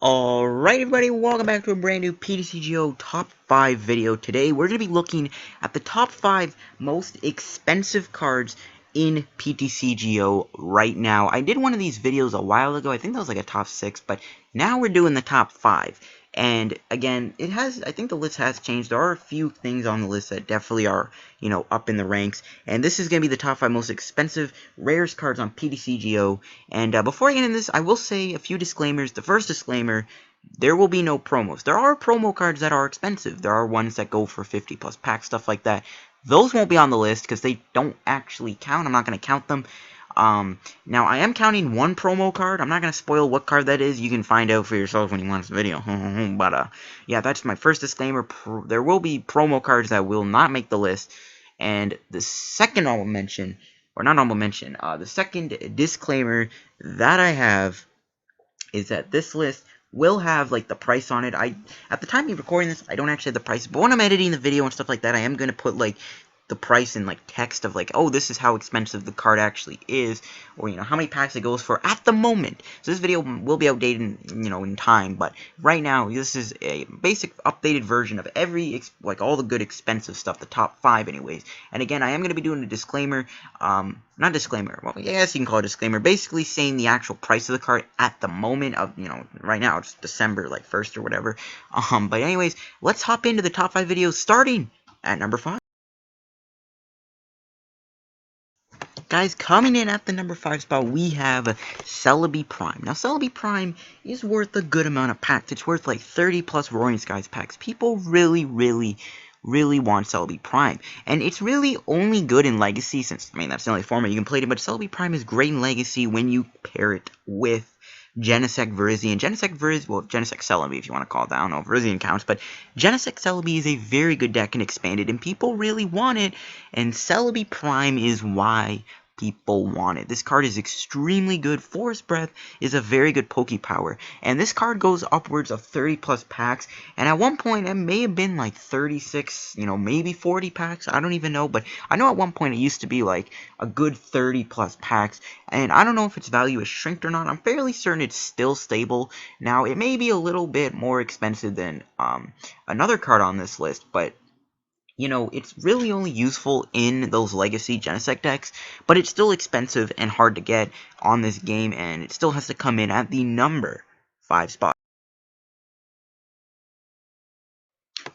Alright everybody, welcome back to a brand new PTCGO Top 5 video. Today we're going to be looking at the top 5 most expensive cards in PTCGO right now. I did one of these videos a while ago, I think that was like a top 6, but now we're doing the top 5. And again, I think the list has changed. There are a few things on the list that definitely are, up in the ranks. And this is going to be the top 5 most expensive, rarest cards on PTCGO. And before I get into this, I will say a few disclaimers. The first disclaimer, there will be no promos. There are promo cards that are expensive. There are ones that go for 50 plus packs, stuff like that. Those won't be on the list because they don't actually count. I'm not going to count them. Now, I am counting one promo card. I'm not going to spoil what card that is. You can find out for yourself when you watch the video. But, yeah, that's my first disclaimer. There will be promo cards that will not make the list. And the second honorable mention, the second disclaimer that I have is that this list will have, like, the price on it. At the time of recording this, I don't actually have the price. But when I'm editing the video and stuff like that, I am going to put, like, the price in like text of like, oh, this is how expensive the card actually is, or how many packs it goes for at the moment. So this video will be outdated in time, but right now this is a basic updated version of all the good expensive stuff, the top 5 anyways. And again, I am going to be doing a disclaimer, not disclaimer, well, I guess you can call it a disclaimer, basically saying the actual price of the card at the moment of, right now it's December like 1st or whatever. But anyways, let's hop into the top 5 videos starting at number 5. Guys, coming in at the number 5 spot, we have Celebi Prime. Now, Celebi Prime is worth a good amount of packs. It's worth like 30 plus Roaring Skies packs. People really want Celebi Prime. And it's really only good in Legacy, since, that's the only format you can play it in, but Celebi Prime is great in Legacy when you pair it with Genesect Virizion. Genesect Celebi, if you want to call it that. I don't know if Virizion counts, but Genesect Celebi is a very good deck and expanded, and people really want it, and Celebi Prime is why people want it. This card is extremely good. Forest Breath is a very good Poke Power, and this card goes upwards of 30 plus packs, and at one point it may have been like 36, maybe 40 packs, I don't even know, but I know at one point it used to be like a good 30 plus packs, and I don't know if its value has shrinked or not. I'm fairly certain it's still stable. Now, it may be a little bit more expensive than another card on this list, but it's really only useful in those Legacy Genesect decks, but it's still expensive and hard to get on this game, and it still has to come in at the number 5 spot.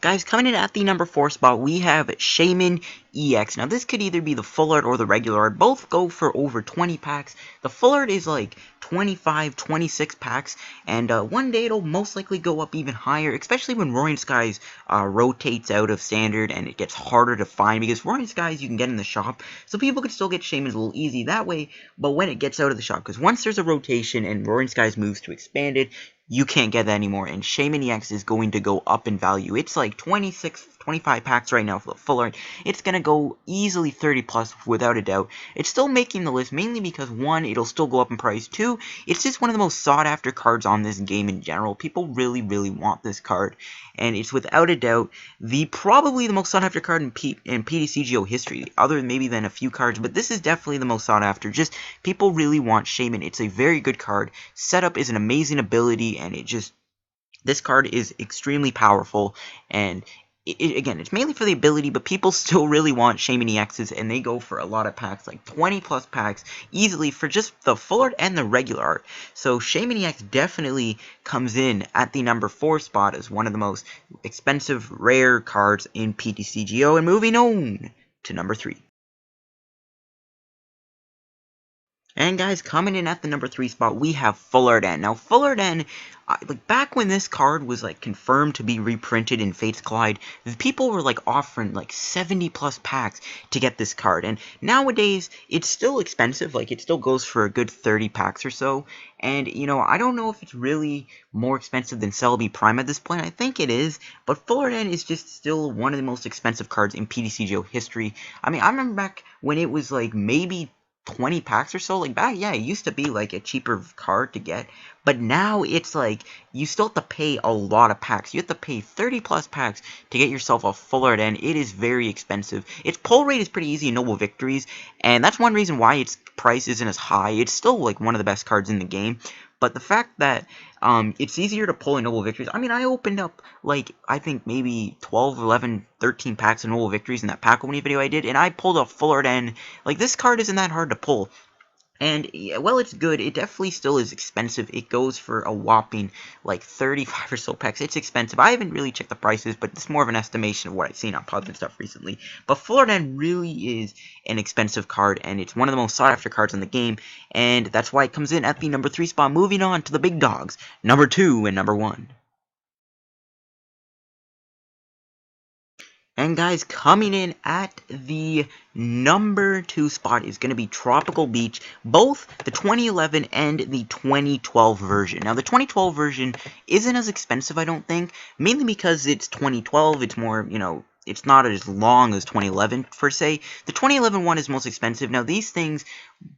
Guys, coming in at the number 4 spot, we have Shaymin X. Now, this could either be the full art or the regular art. Both go for over 20 packs. The full art is like 25, 26 packs, and one day it'll most likely go up even higher, especially when Roaring Skies rotates out of Standard and it gets harder to find, because Roaring Skies you can get in the shop, so people can still get Shaymins a little easy that way, but when it gets out of the shop, because once there's a rotation and Roaring Skies moves to Expanded, you can't get that anymore, and Shaymin X is going to go up in value. It's like 26, 25 packs right now for the full art. It's going to go easily 30 plus without a doubt. It's still making the list mainly because, 1, it'll still go up in price. 2, it's just one of the most sought after cards on this game in general. People really want this card, and it's without a doubt probably the most sought after card in PTCGO history, other maybe than a few cards, but this is definitely the most sought after. Just people really want Shaymin. It's a very good card. Setup is an amazing ability, and this card is extremely powerful, and again, it's mainly for the ability, but people still really want Shaymin X's, and they go for a lot of packs, like 20 plus packs, easily for just the full art and the regular art. So Shaymin X definitely comes in at the number 4 spot as one of the most expensive, rare cards in PTCGO, and moving on to number 3. And guys, coming in at the number 3 spot, we have Fullerton. Now, Fullerton, like back when this card was like confirmed to be reprinted in Fates Collide, people were like offering like 70 plus packs to get this card. And nowadays, it's still expensive. Like, it still goes for a good 30 packs or so. And, I don't know if it's really more expensive than Celebi Prime at this point. I think it is. But Fullerton is just still one of the most expensive cards in PTCGO history. I remember back when it was like maybe 20 packs or so, like back, yeah, it used to be like a cheaper card to get, but now it's like you still have to pay a lot of packs. You have to pay 30 plus packs to get yourself a full art, and it is very expensive. Its pull rate is pretty easy in Noble Victories, and that's one reason why its price isn't as high. It's still like one of the best cards in the game, but the fact that it's easier to pull in Noble Victories. I mean, I opened up, like, I think maybe 12, 11, 13 packs of Noble Victories in that pack opening video I did, and I pulled a Fullerton. Like, this card isn't that hard to pull. And, yeah, well, it's good. It definitely still is expensive. It goes for a whopping, like, 35 or so packs. It's expensive. I haven't really checked the prices, but it's more of an estimation of what I've seen on Pubs and stuff recently. But Fullerton really is an expensive card, and it's one of the most sought-after cards in the game, and that's why it comes in at the number 3 spot. Moving on to the big dogs, number 2 and number 1. And guys, coming in at the number 2 spot is going to be Tropical Beach, both the 2011 and the 2012 version. Now, the 2012 version isn't as expensive, I don't think, mainly because it's 2012, it's more, you know, it's not as long as 2011, per se. The 2011 one is most expensive. Now, these things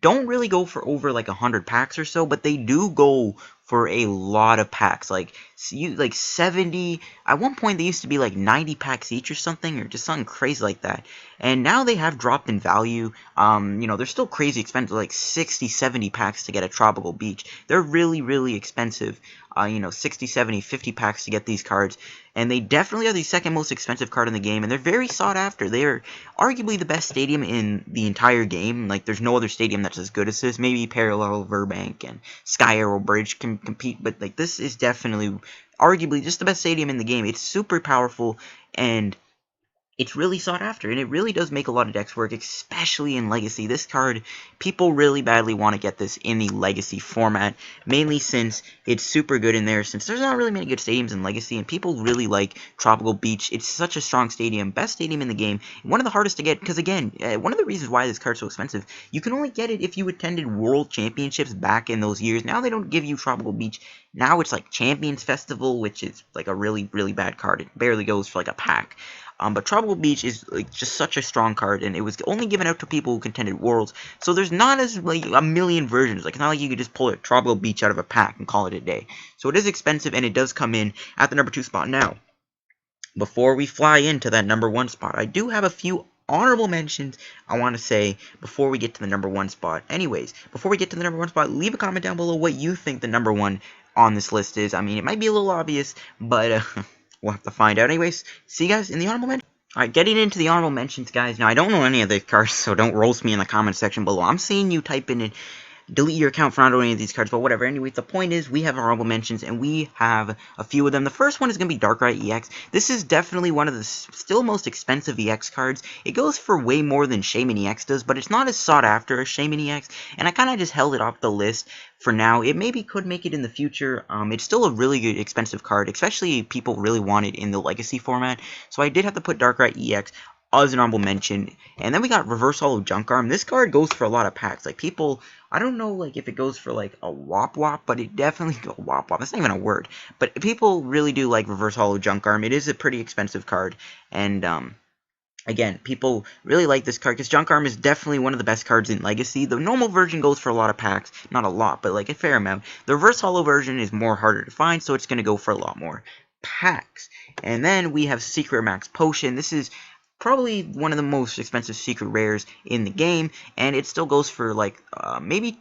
don't really go for over, like, 100 packs or so, but they do go for a lot of packs, like 70. At one point, they used to be like 90 packs each or something, or just something crazy like that. And now they have dropped in value. You know, they're still crazy expensive, like 60, 70 packs to get a Tropical Beach. They're really, really expensive. You know, 60, 70, 50 packs to get these cards. And they definitely are the second most expensive card in the game, and they're very sought after. They are arguably the best stadium in the entire game. Like, there's no other stadium that's as good as this. Maybe Parallel, Burbank, and Sky Arrow Bridge can compete, but, like, this is definitely, arguably, just the best stadium in the game. It's super powerful, and it's really sought after, and it really does make a lot of decks work, especially in Legacy. This card, people really badly want to get this in the Legacy format, mainly since it's super good in there, since there's not really many good stadiums in Legacy, and people really like Tropical Beach. It's such a strong stadium, best stadium in the game, one of the hardest to get, because again, one of the reasons why this card's so expensive, you can only get it if you attended World Championships back in those years. Now they don't give you Tropical Beach. Now it's like Champions Festival, which is like a really, really bad card. It barely goes for like a pack. But Tropical Beach is like just such a strong card, and it was only given out to people who contended Worlds, so there's not as like a million versions. Like, it's not like you could just pull a Tropical Beach out of a pack and call it a day. So it is expensive, and it does come in at the number 2 spot. Now, before we fly into that number 1 spot, I do have a few honorable mentions I want to say before we get to the number 1 spot. Anyways, before we get to the number 1 spot, leave a comment down below what you think the number 1 on this list is. I mean, it might be a little obvious, but we'll have to find out. Anyways, see you guys in the honorable mentions. Alright, getting into the honorable mentions, guys. Now, I don't know any of these cards, so don't roast me in the comment section below. I'm seeing you type in and delete your account for not owning any of these cards, but whatever. Anyways, the point is, we have honorable mentions, and we have a few of them. The first one is going to be Darkrai EX. This is definitely one of the still most expensive EX cards. It goes for way more than Shaymin X does, but it's not as sought after as Shaymin X, and I kind of just held it off the list for now. It maybe could make it in the future. It's still a really good, expensive card, especially if people really want it in the Legacy format, so I did have to put Darkrai EX as an honorable mention. And then we got Reverse Hollow Junk Arm. This card goes for a lot of packs. Like, people, I don't know, like, if it goes for, like, a wop wop, but it definitely goes wop wop. That's not even a word. But people really do like Reverse Hollow Junk Arm. It is a pretty expensive card. And, again, people really like this card because Junk Arm is definitely one of the best cards in Legacy. The normal version goes for a lot of packs. Not a lot, but, like, a fair amount. The Reverse Hollow version is more harder to find, so it's going to go for a lot more packs. And then we have Secret Max Potion. This is probably one of the most expensive secret rares in the game, and it still goes for like maybe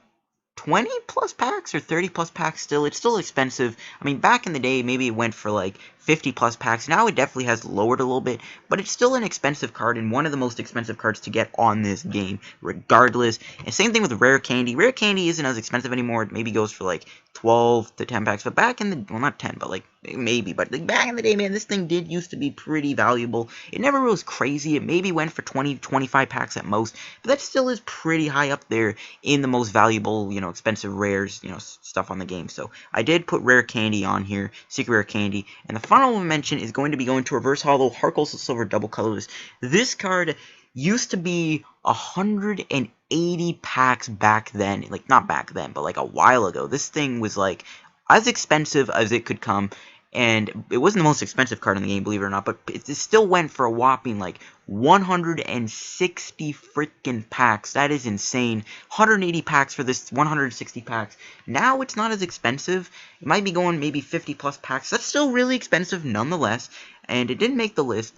20 plus packs or 30 plus packs. Still, it's still expensive. I mean, back in the day, maybe it went for like 50 plus packs. Now it definitely has lowered a little bit, but it's still an expensive card and one of the most expensive cards to get on this game, regardless. And same thing with Rare Candy. Rare Candy isn't as expensive anymore. It maybe goes for like 12 to 10 packs, but back in the, well, not 10, but like maybe, but like back in the day, man, this thing did used to be pretty valuable. It never was crazy. It maybe went for 20, 25 packs at most, but that still is pretty high up there in the most valuable, you know, expensive rares, you know, stuff on the game. So I did put Rare Candy on here, Secret Rare Candy, and the final mention is going to be going to Reverse Hollow Heart Silver Double Colorless. This card used to be 180 packs back then, like not back then, but like a while ago. This thing was like as expensive as it could come, and it wasn't the most expensive card in the game, believe it or not, but it still went for a whopping like 160 freaking packs. That is insane. 180 packs for this, 160 packs. Now it's not as expensive. It might be going maybe 50 plus packs. That's still really expensive nonetheless, and it didn't make the list.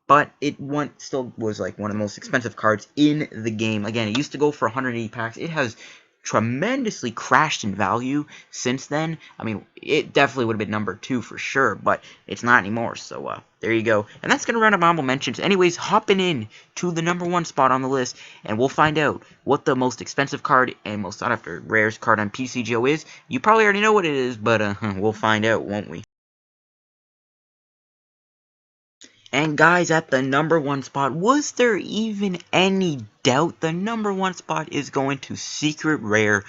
But it still was like one of the most expensive cards in the game. Again, it used to go for 180 packs. It has tremendously crashed in value since then. I mean, it definitely would have been number 2 for sure, but it's not anymore. So there you go. And that's gonna run up honorable mentions. Anyways, hopping in to the number 1 spot on the list, and we'll find out what the most expensive card and most sought after rares card on PTCGO is. You probably already know what it is, but we'll find out, won't we? And guys, at the number 1 spot, was there even any doubt? The number 1 spot is going to Secret Rare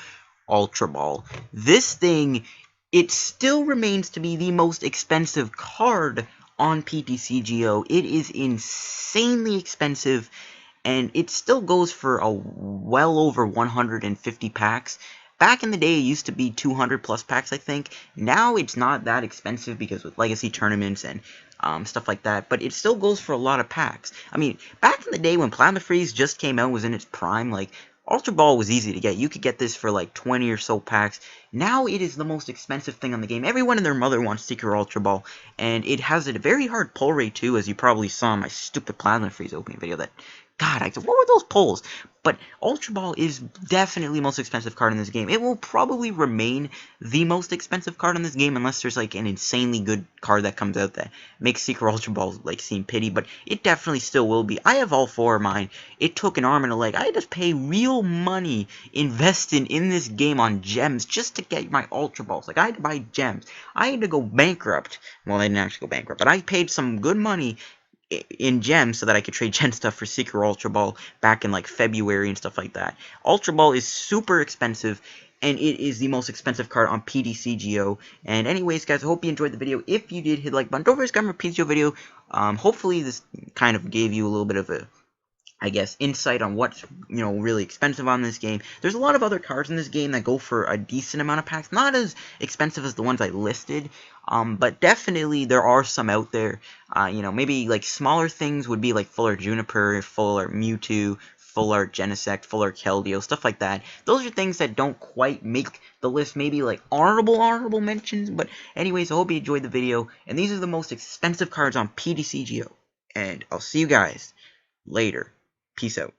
Ultra Ball. This thing, it still remains to be the most expensive card on PTCGO. It is insanely expensive, and it still goes for a well over 150 packs. Back in the day, it used to be 200 plus packs, I think. Now it's not that expensive because with legacy tournaments and stuff like that, but it still goes for a lot of packs. I mean, back in the day when Plasma Freeze just came out, was in its prime, like, Ultra Ball was easy to get. You could get this for like 20 or so packs. Now it is the most expensive thing on the game. Everyone and their mother wants Secret Ultra Ball, and it has a very hard pull rate too, as you probably saw in my stupid Plasma Freeze opening video. That, God, what were those pulls? But Ultra Ball is definitely the most expensive card in this game. It will probably remain the most expensive card in this game unless there's like an insanely good card that comes out that makes Secret Ultra Ball like seem pity, but it definitely still will be. I have all 4 of mine. It took an arm and a leg. I had to pay real money invested in this game on gems just to get my Ultra Balls. Like, I had to buy gems. I had to go bankrupt. Well, I didn't actually go bankrupt, but I paid some good money in gems so that I could trade gen stuff for Secret Ultra Ball back in like February and stuff like that. Ultra Ball is super expensive, and it is the most expensive card on PTCGO. And anyways, guys, I hope you enjoyed the video. If you did, hit the like button. Don't forget to comment on PTCGO video. Hopefully this kind of gave you a little bit of a, I guess, insight on what's, really expensive on this game. There's a lot of other cards in this game that go for a decent amount of packs. Not as expensive as the ones I listed, but definitely there are some out there. Maybe like smaller things would be like Fuller Juniper, Fuller Mewtwo, Fuller Genesect, Fuller Keldeo, stuff like that. Those are things that don't quite make the list, maybe like honorable mentions. But anyways, I hope you enjoyed the video, and these are the most expensive cards on PTCGO. And I'll see you guys later. Peace out.